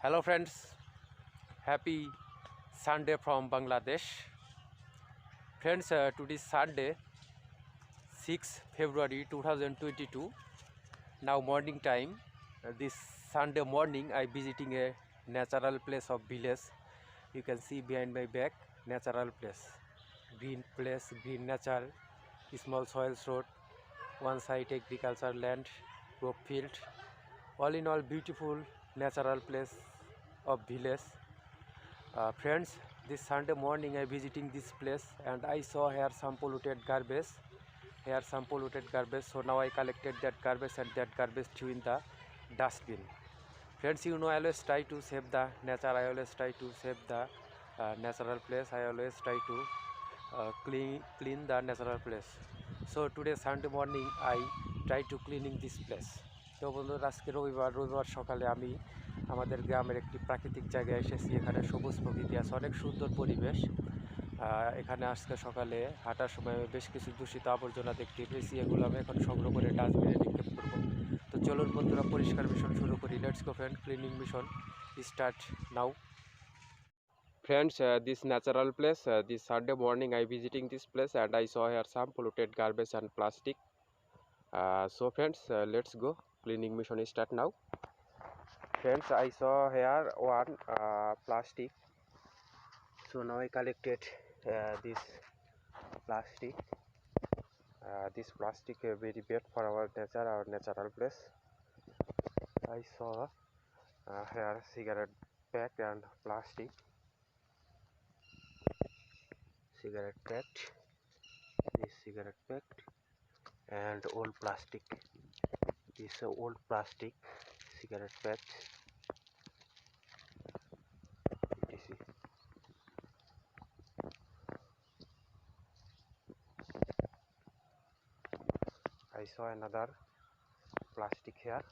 Hello friends, happy Sunday from Bangladesh. Friends, today is Sunday, 6 February 2022. Now morning time. This Sunday morning I visiting a natural place of village. You can see behind my back, natural place. Green place, green nature, small soils road, one side agricultural land, crop field. All in all beautiful natural place of village. Friends, this Sunday morning I visiting this place and I saw here some polluted garbage. So now I collected that garbage and that garbage threw in the dustbin. Friends, you know I always try to save the nature. I always try to save the natural place. I always try to clean the natural place. So today Sunday morning I try to cleaning this place. তো বন্ধুরা আজকে রবিবার সকালে আমি আমাদের গ্রামের একটি প্রাকৃতিক জায়গায় এসেছি। এখানে সবুজ প্রকৃতি আছে, অনেক সুন্দর পরিবেশ। এখানে আজকে সকালে হাঁটার সময় বেশ কিছু দূষিত আবর্জনা দেখতে পেয়েছি, এগুলো আমি এখন সংগ্রহ করে ডাস্টবিনে নিক্ষেপ করব। তো চলুন বন্ধুরা পরিষ্কার মিশন শুরু করি। Let's go friend, cleaning mission start now. Friends, this natural place, this Sunday morning I visiting this place and I saw here some polluted garbage and plastic. So friends, let's go, cleaning mission start now. Friends, I saw here one plastic. So now I collected this plastic. This plastic very bad for our nature, our natural place. I saw here cigarette pack and plastic. Cigarette pack, this cigarette pack and old plastic. This old plastic cigarette pack. I saw another plastic here.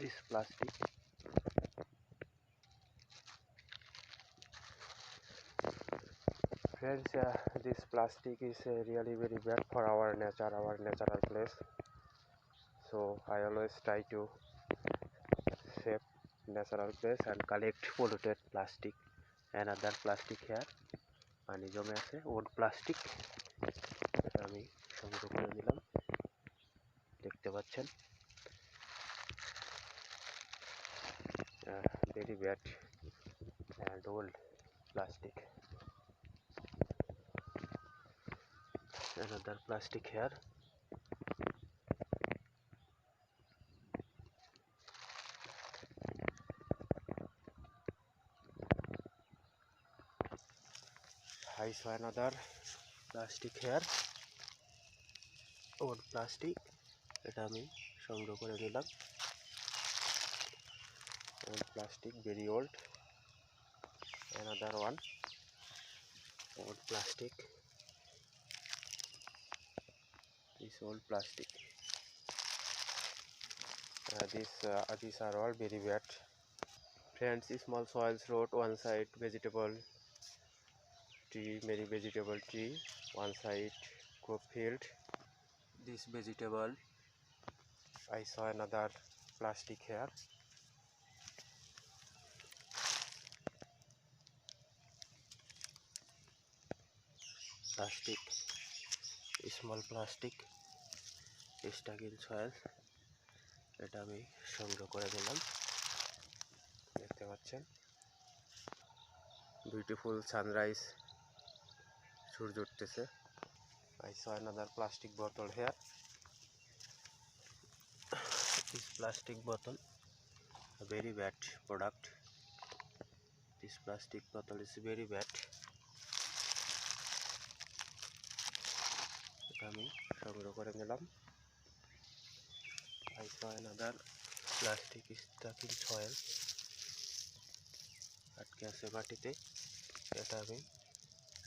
This plastic. Friends, this plastic is really very bad for our nature, our natural place. So I always try to save natural place and collect polluted plastic. Another plastic here. পানি জমে আছে, old plastic, এটা আমি সংগ্রহ করে দিলাম। দেখতে পাচ্ছেন very bad and old plastic. Another plastic here. I saw another plastic here. Old plastic, এটা আমি সংগ্রহ করে নিলাম। Old plastic, very old. Another one, old plastic. This old plastic. These are all very bad. Friends, small soils road, one side vegetable tree, many vegetable tree, one side crop field. This vegetable. I saw another plastic here. Plastic, small plastic, stuck in soil. এটা আমি সংগ্রহ করে দিলাম। দেখতে পাচ্ছেন beautiful sunrise, সূর্য উঠতেছে। I saw another plastic bottle here. This plastic bottle, a very bad product. This plastic bottle is very bad. এটা আমি সংগ্রহ করে নিলাম। I saw another plastic stuck in soil. আটকে আছে মাটিতে, এটা আমি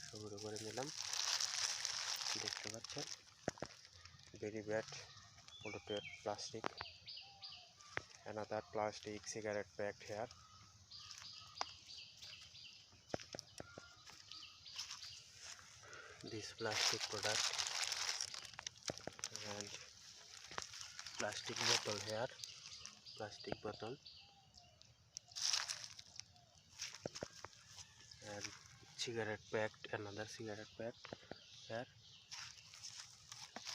সংগ্রহ করে নিলাম। দেখতে পাচ্ছেন very bad polluted plastic. Another plastic cigarette pack here. This plastic product and plastic bottle here, plastic bottle, and cigarette pack, another cigarette pack here.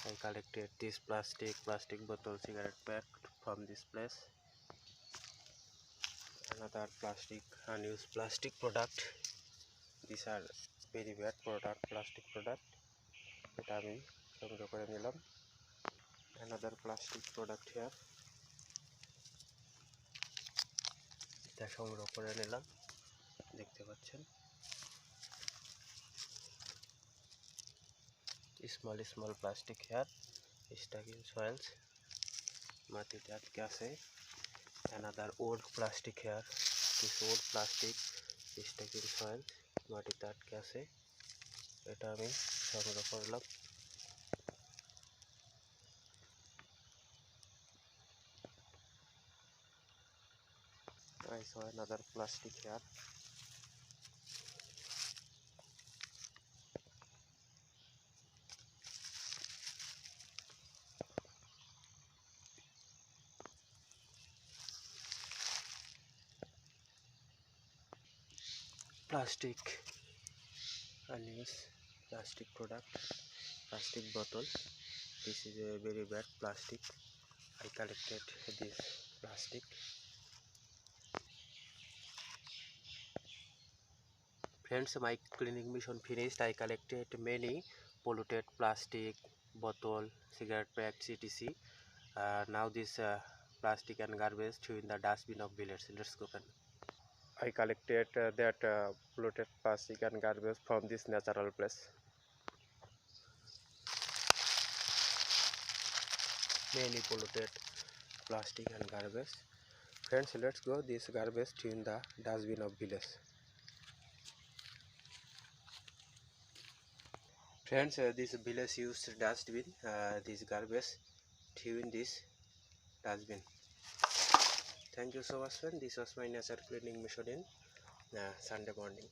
I collected this plastic bottle cigarette pack from this place. Another plastic, unused plastic product. These are very bad product, plastic product. এটা আমি সংগ্রহ করে নিলাম. Another plastic product here. এটা সংগ্রহ করে নিলাম, দেখতে পাচ্ছেন. Small plastic here, stuck in soils, মাটিতে আটকে আছে. Another old plastic here, this old plastic stuck in soil, মাটিতে আটকে আছে. এটা আমি সংগ্রহ করলাম. I saw another plastic here. Plastic, unused plastic product, plastic bottle. This is a very bad plastic. I collected this plastic. Friends, my cleaning mission finished. I collected many polluted plastic bottle, cigarette packs, etc. Now this plastic and garbage throw in the dustbin of village. Let's go. I collected that polluted plastic and garbage from this natural place. Many polluted plastic and garbage. Friends, let's go this garbage throw in the dustbin of village. Friends, this village used dustbin, this garbage throw in this dustbin. Thank you so much, friend. This was my nature cleaning mission in Sunday morning.